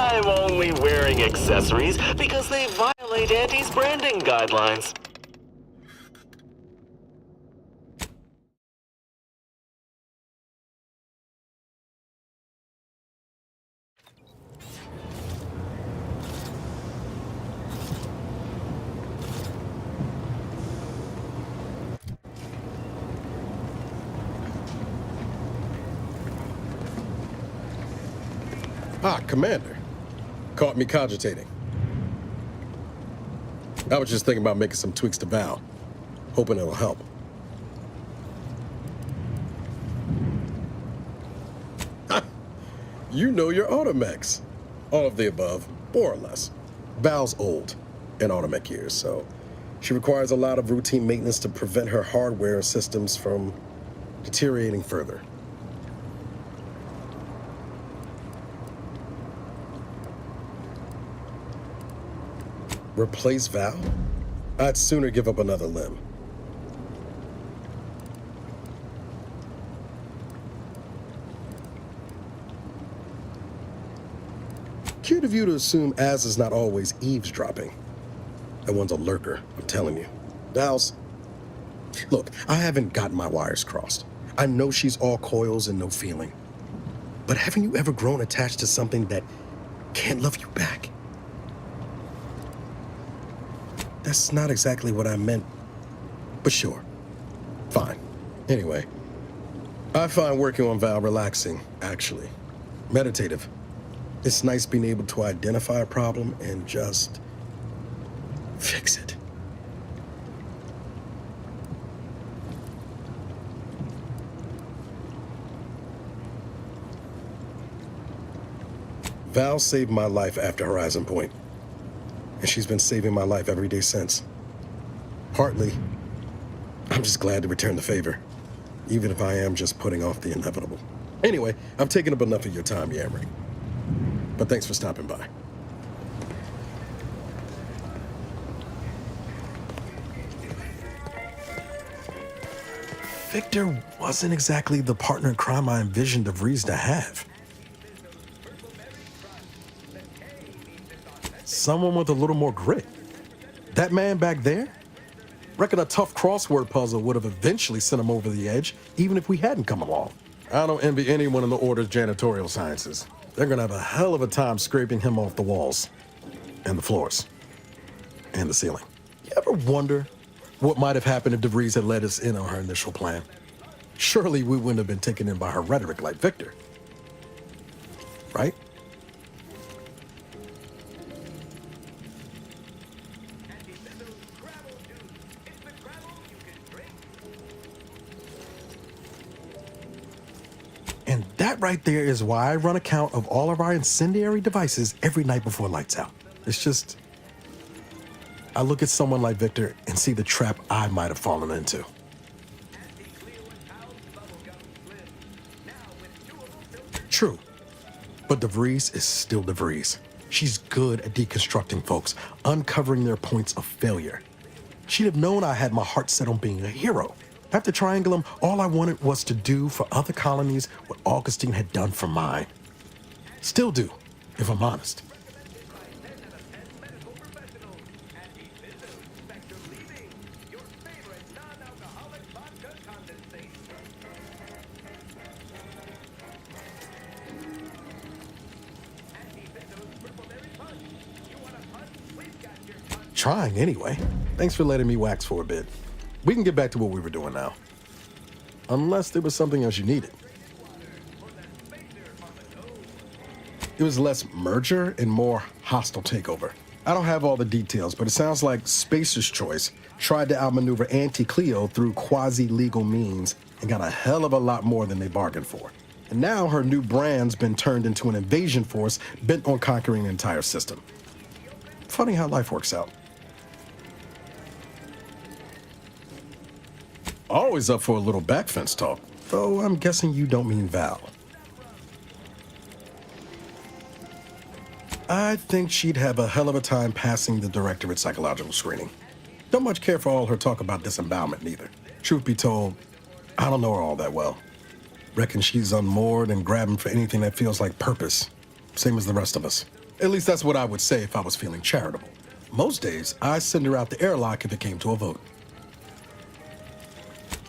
I'm only wearing accessories because they violate Auntie's branding guidelines. Ah, Commander. Caught me cogitating. I was just thinking about making some tweaks to Val. Hoping it'll help. You know your automechs. All of the above, more or less. Val's old in automech years, so she requires a lot of routine maintenance to prevent her hardware systems from deteriorating further. Replace Val? I'd sooner give up another limb. Cute of you to assume Az is not always eavesdropping. That one's a lurker, I'm telling you. Val's... Look, I haven't gotten my wires crossed. I know she's all coils and no feeling. But haven't you ever grown attached to something that can't love you back? That's not exactly what I meant, but sure. Fine. Anyway, I find working on Val relaxing, actually. Meditative. It's nice being able to identify a problem and just fix it. Val saved my life after Horizon Point. And she's been saving my life every day since. Partly, I'm just glad to return the favor, even if I am just putting off the inevitable. Anyway, I've taken up enough of your time yammering. But thanks for stopping by. Victor wasn't exactly the partner in crime I envisioned DeVries to have. Someone with a little more grit. That man back there? Reckon a tough crossword puzzle would have eventually sent him over the edge, even if we hadn't come along. I don't envy anyone in the Order's janitorial sciences. They're gonna have a hell of a time scraping him off the walls, and the floors, and the ceiling. You ever wonder what might have happened if DeVries had let us in on her initial plan? Surely we wouldn't have been taken in by her rhetoric like Victor. Right? And that right there is why I run a count of all of our incendiary devices every night before lights out. It's just, I look at someone like Victor and see the trap I might have fallen into. True, but DeVries is still DeVries. She's good at deconstructing folks, uncovering their points of failure. She'd have known I had my heart set on being a hero. After Triangulum, all I wanted was to do for other colonies what Augustine had done for mine. Still do, if I'm honest. Trying anyway. Thanks for letting me wax for a bit. We can get back to what we were doing now. Unless there was something else you needed. It was less merger and more hostile takeover. I don't have all the details, but it sounds like Spacer's Choice tried to outmaneuver Anti-Cleo through quasi-legal means and got a hell of a lot more than they bargained for. And now her new brand's been turned into an invasion force bent on conquering the entire system. Funny how life works out. Always up for a little backfence talk, though I'm guessing you don't mean Val. I think she'd have a hell of a time passing the directorate psychological screening. Don't much care for all her talk about disembowelment, neither. Truth be told, I don't know her all that well. Reckon she's unmoored and grabbing for anything that feels like purpose, same as the rest of us. At least that's what I would say if I was feeling charitable. Most days, I send her out the airlock if it came to a vote.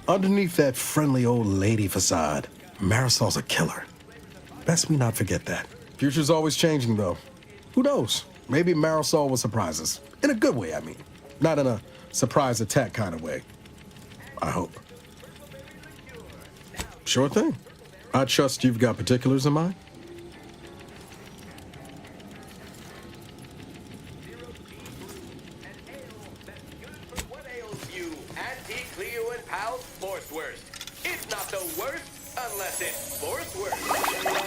Underneath that friendly old lady facade, Marisol's a killer. Best we not forget that. Future's always changing, though. Who knows? Maybe Marisol will surprise us. In a good way, I mean. Not in a surprise attack kind of way. I hope. Sure thing. I trust you've got particulars in mind. What ails you, Anti-Cleo and Pal Forceworst? It's not the worst unless it's Forceworst.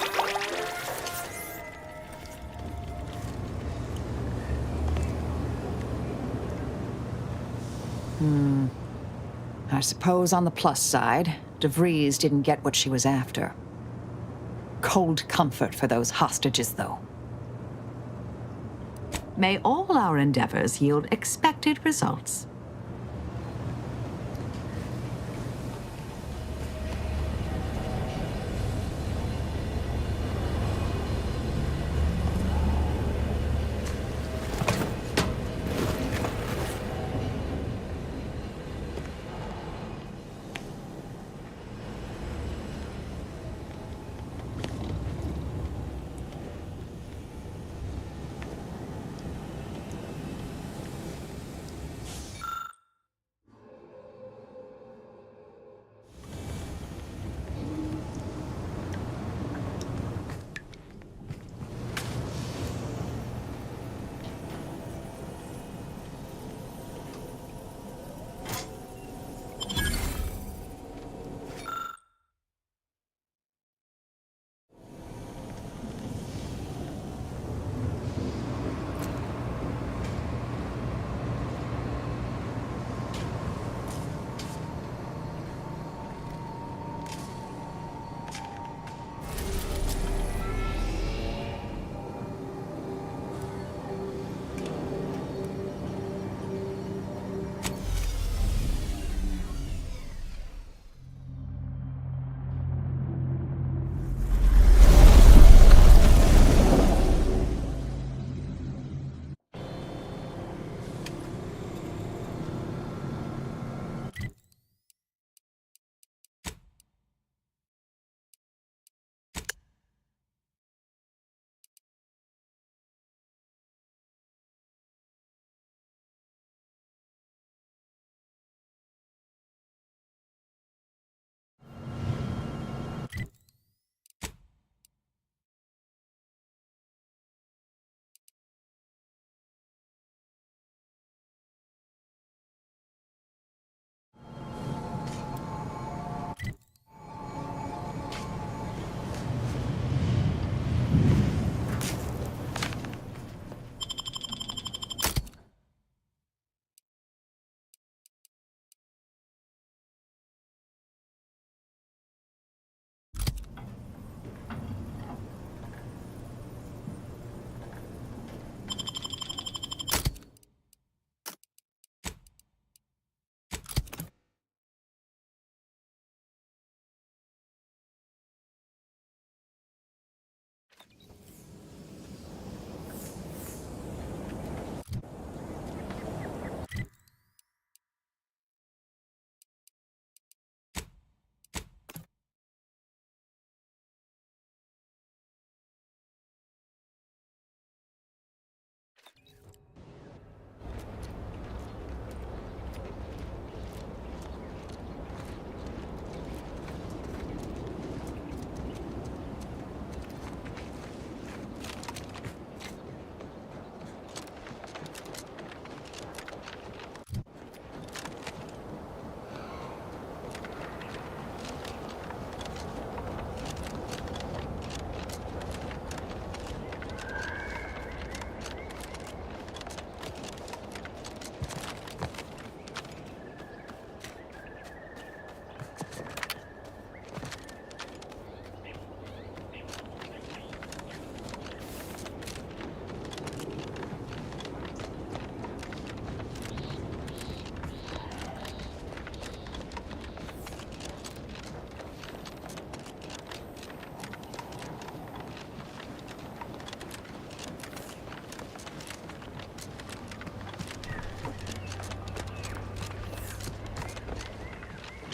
I suppose on the plus side, DeVries didn't get what she was after. Cold comfort for those hostages, though. May all our endeavors yield expected results.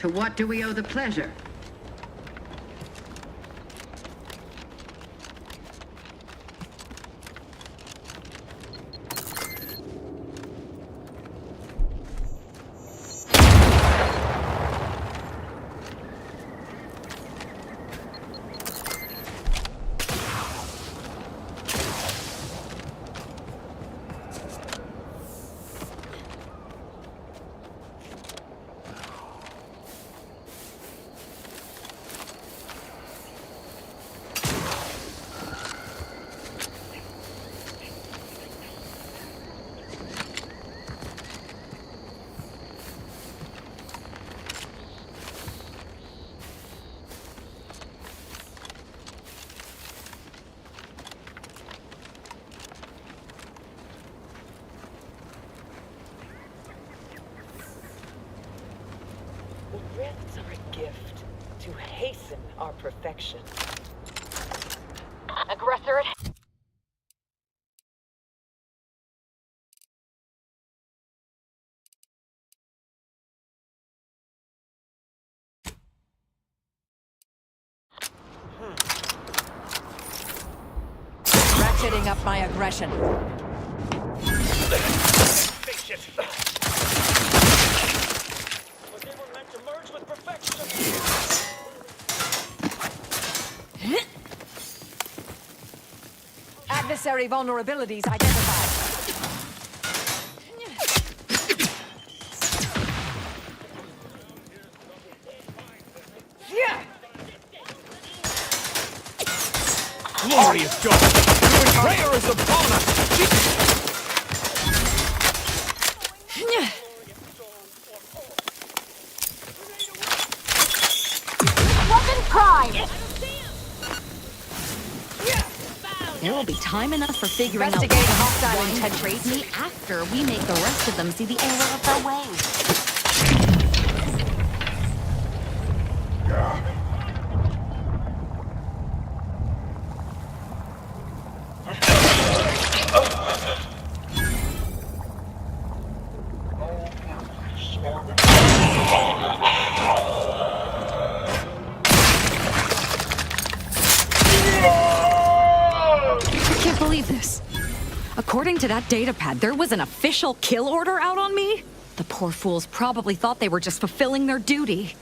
To what do we owe the pleasure? The rifts are a gift to hasten our perfection. Aggressor at Ratcheting up my aggression. Adversary vulnerabilities identified. Glorious job! The betrayer is upon us! Weapon prime! There will be time enough for figuring out Investigating hostile what intent. betrays me after we make the rest of them see the error of their ways. I can't believe this. According to that datapad, there was an official kill order out on me? The poor fools probably thought they were just fulfilling their duty.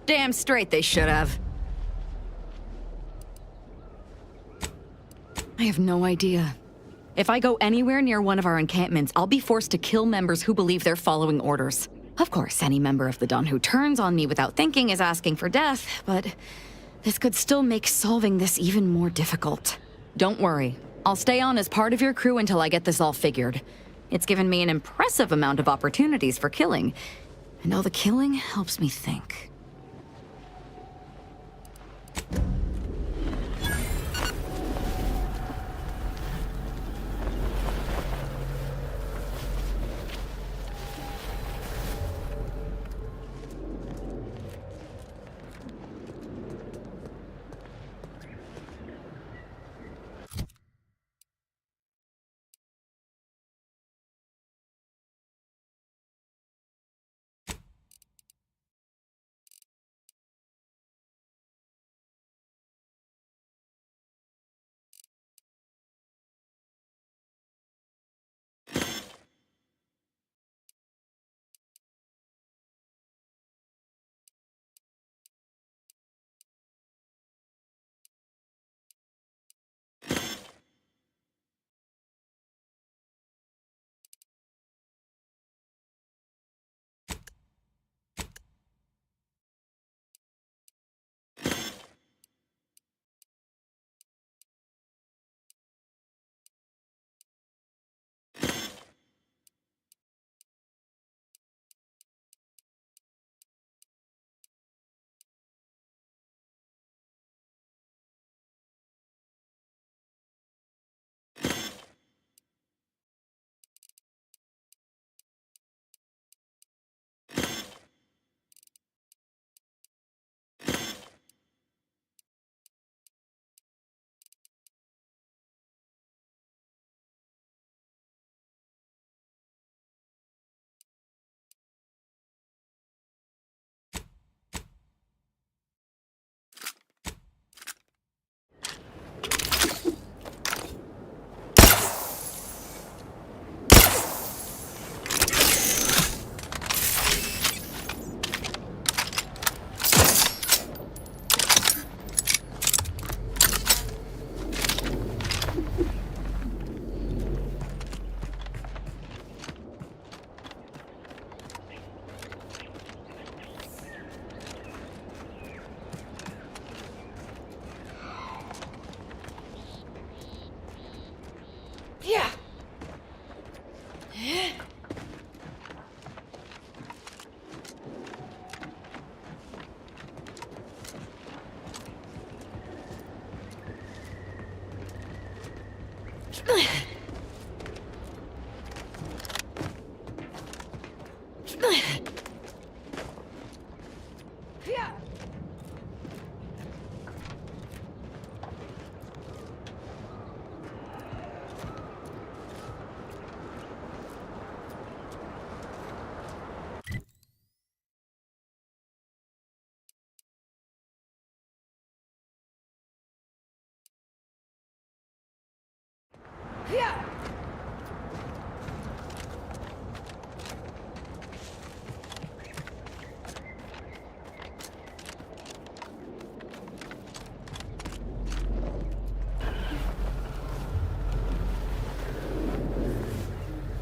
Damn straight they should have. I have no idea. If I go anywhere near one of our encampments, I'll be forced to kill members who believe they're following orders. Of course, any member of the Dawn who turns on me without thinking is asking for death, but this could still make solving this even more difficult. Don't worry. I'll stay on as part of your crew until I get this all figured. It's given me an impressive amount of opportunities for killing, and all the killing helps me think.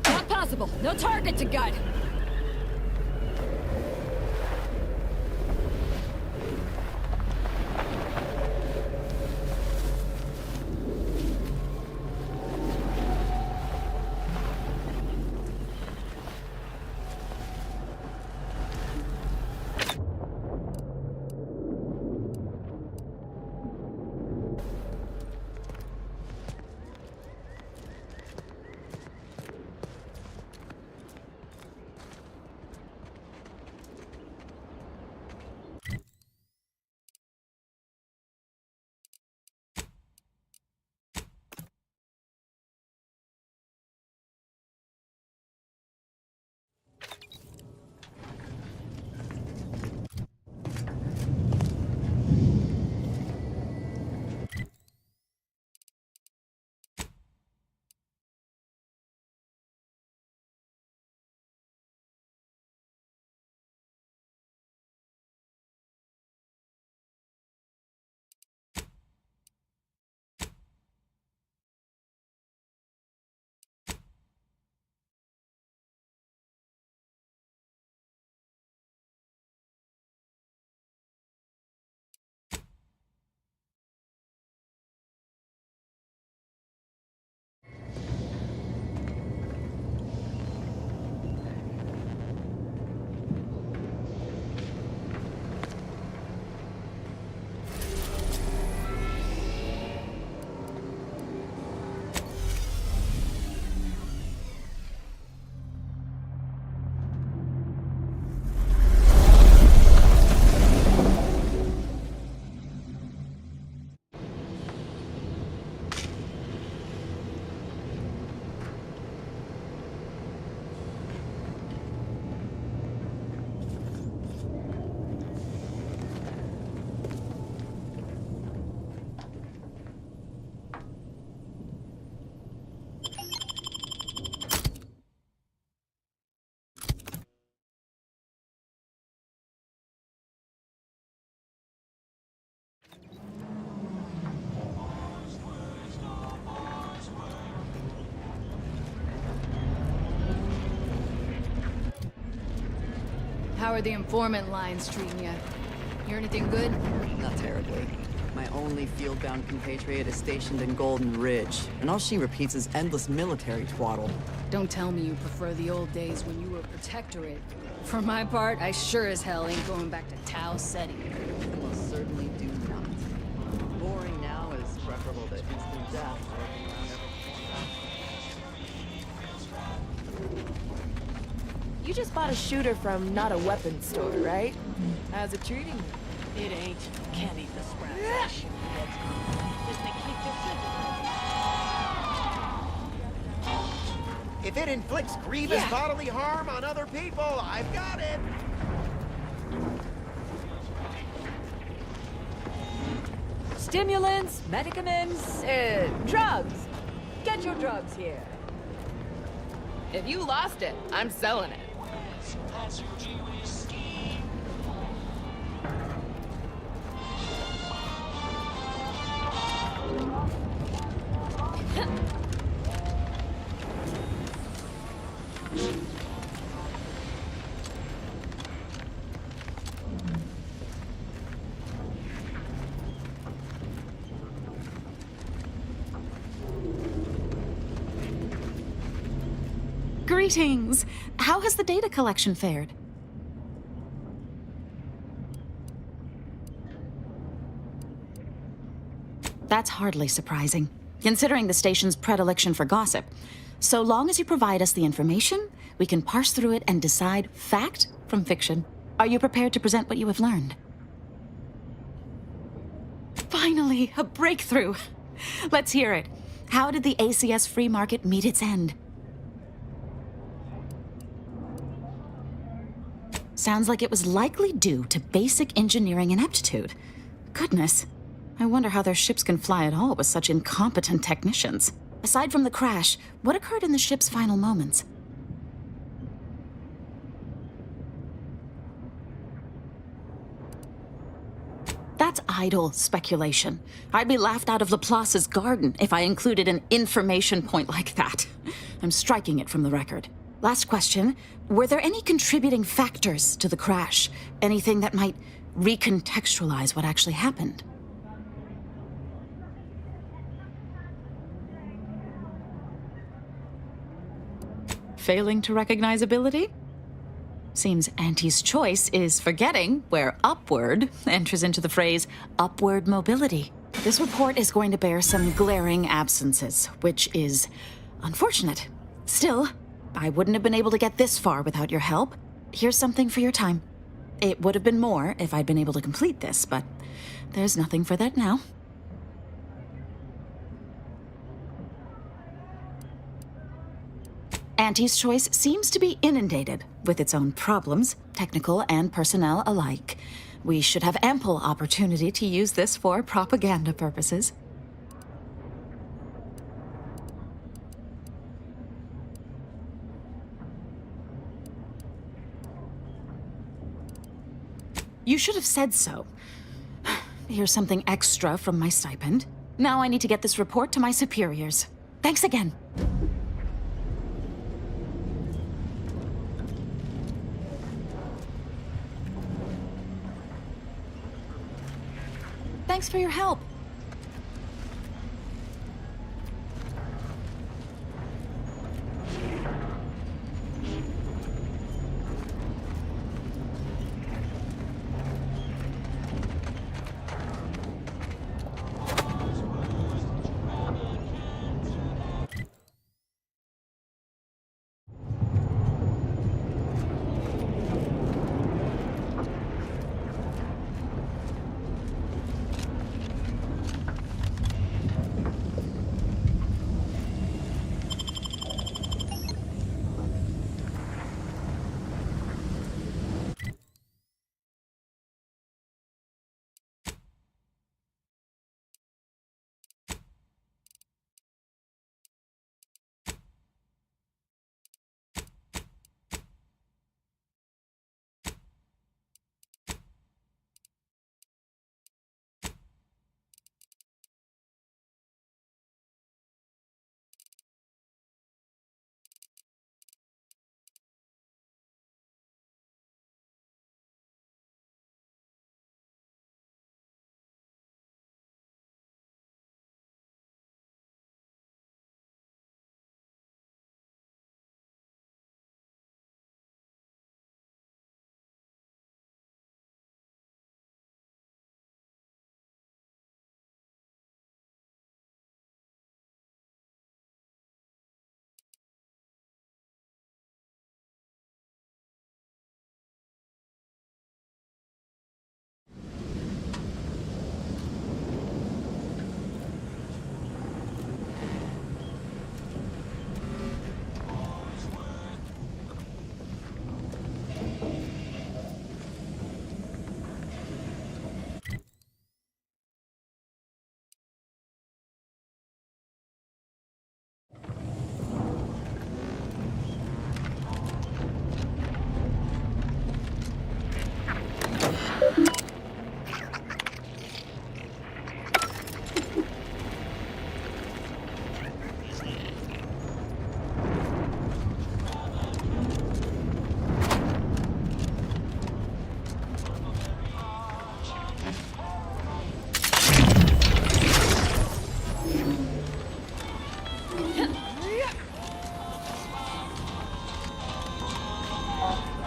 Not possible. No target to gut. How are the informant lines treating you? Hear anything good? Not terribly. My only field-bound compatriot is stationed in Golden Ridge, and all she repeats is endless military twaddle. Don't tell me you prefer the old days when you were protectorate. For my part, I sure as hell ain't going back to Tau Ceti. I most certainly do not. Boring now is preferable to instant death. You just bought a shooter from not a weapons store, right? How's it treating you? It ain't. Can't eat the scraps I shoot. Just make me feel If it inflicts grievous bodily harm on other people, I've got it. Stimulants, medicaments, drugs. Get your drugs here. If you lost it, I'm selling it. Greetings. How has the data collection fared? That's hardly surprising. considering the station's predilection for gossip. So long as you provide us the information, we can parse through it and decide fact from fiction. Are you prepared to present what you have learned? Finally, a breakthrough. Let's hear it. How did the ACS free market meet its end? Sounds like it was likely due to basic engineering ineptitude. Goodness. I wonder how their ships can fly at all with such incompetent technicians. Aside from the crash, what occurred in the ship's final moments? That's idle speculation. I'd be laughed out of Laplace's garden if I included an information point like that. I'm striking it from the record. Last question. Were there any contributing factors to the crash? Anything that might recontextualize what actually happened? Failing to recognize ability? Seems Auntie's choice is forgetting where upward enters into the phrase upward mobility. This report is going to bear some glaring absences, which is unfortunate. Still, I wouldn't have been able to get this far without your help. Here's something for your time. It would have been more if I'd been able to complete this, but there's nothing for that now. Auntie's choice seems to be inundated with its own problems, technical and personnel alike. We should have ample opportunity to use this for propaganda purposes. You should have said so. Here's something extra from my stipend. Now I need to get this report to my superiors. Thanks again. Thanks for your help.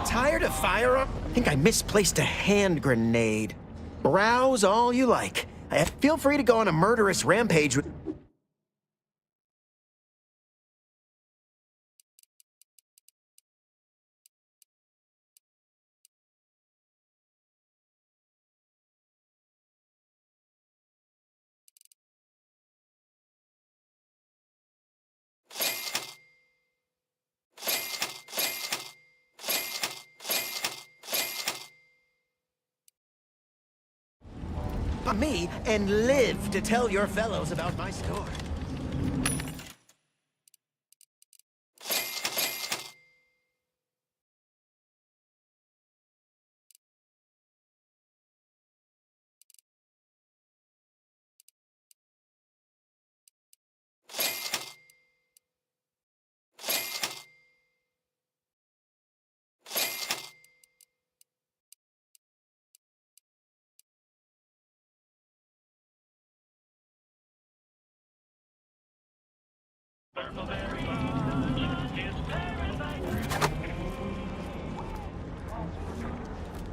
Tired of firearm? I think I misplaced a hand grenade. Browse all you like. Feel free to go on a murderous rampage with... me and live to tell your fellows about my store.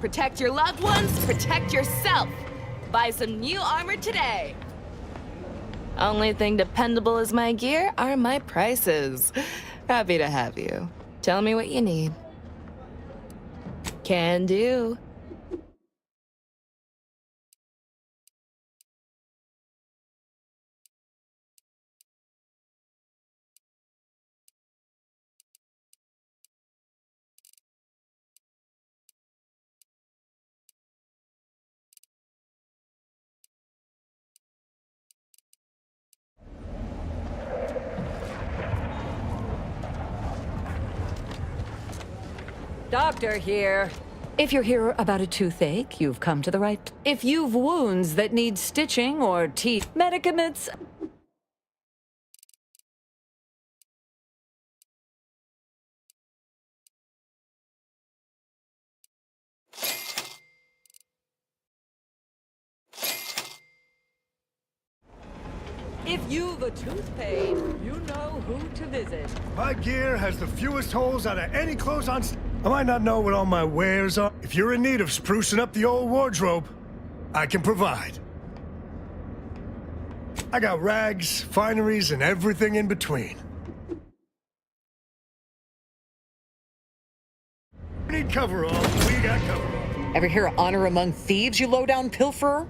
Protect your loved ones, protect yourself. Buy some new armor today. Only thing dependable as my gear are my prices. Happy to have you. Tell me what you need. Can do. Doctor here. If you're here about a toothache, you've come to the right. If you've wounds that need stitching or teeth, medicaments. If you've a tooth pain, you know who to visit. My gear has the fewest holes out of any clothes on. I might not know what all my wares are. If you're in need of sprucing up the old wardrobe, I can provide. I got rags, fineries, and everything in between. We need coveralls, we got coveralls. Ever hear of honor among thieves, you low-down pilferer?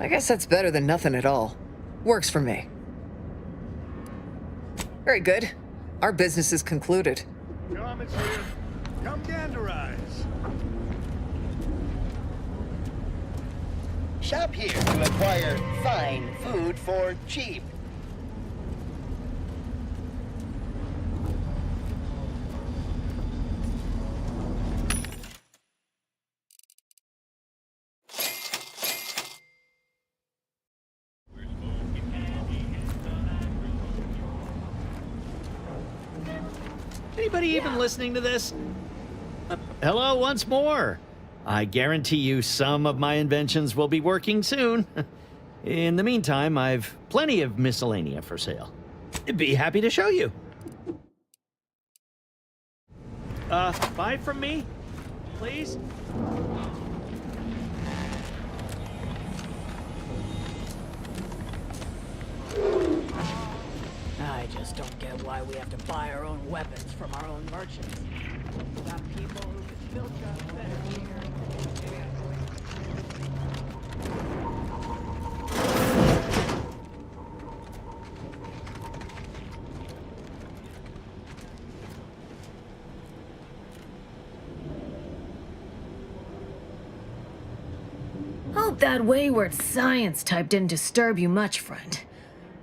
I guess that's better than nothing at all. Works for me. Very good. Our business is concluded. Garments here. Come ganderize. Shop here to acquire fine food for cheap. Anybody even listening to this? Hello once more. I guarantee you some of my inventions will be working soon. In the meantime, I've plenty of miscellanea for sale. Be happy to show you. Buy from me, please? I just don't get why we have to buy our own weapons from our own merchants. Got people who can build guns better here. Hope that wayward science type didn't disturb you much, friend.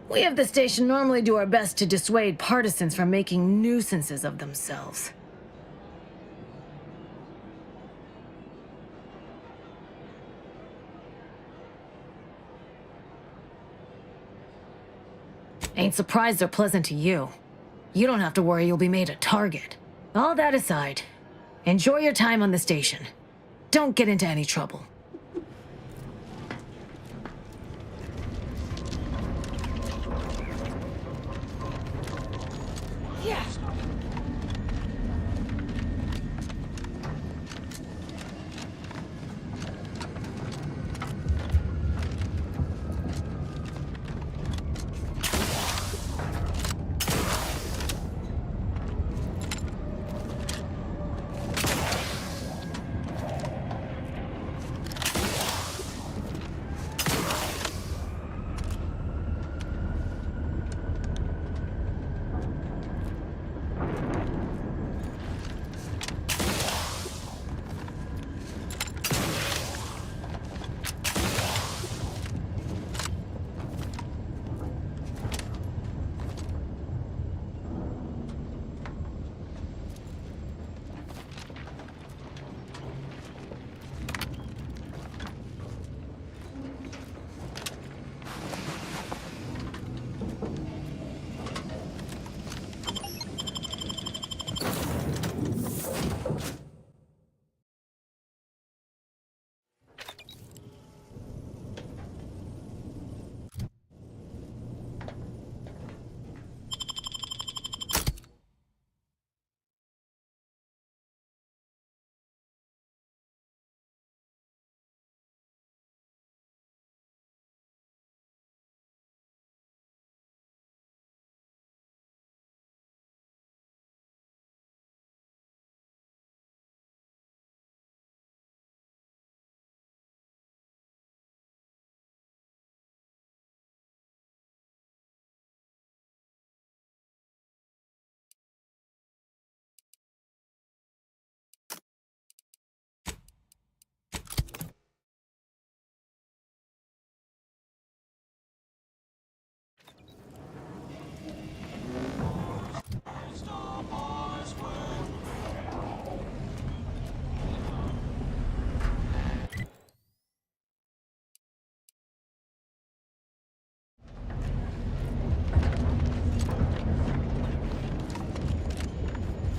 We of the station normally do our best to dissuade partisans from making nuisances of themselves. Ain't surprised they're pleasant to you. You don't have to worry you'll be made a target. All that aside, enjoy your time on the station. Don't get into any trouble. Yeah.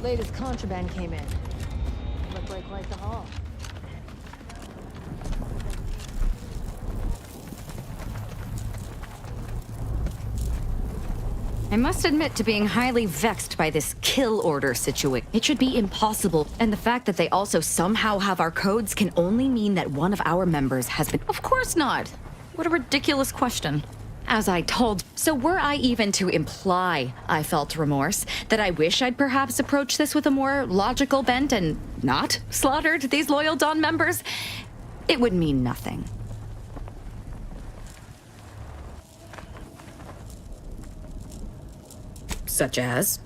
Latest contraband came in. Looked like quite the haul. I must admit to being highly vexed by this kill order situation. It should be impossible, and the fact that they also somehow have our codes can only mean that one of our members has been— Of course not! What a ridiculous question. As I told— So were I even to imply I felt remorse, that I wish I'd perhaps approached this with a more logical bent and not slaughtered these loyal Dawn members, it would mean nothing. Such as?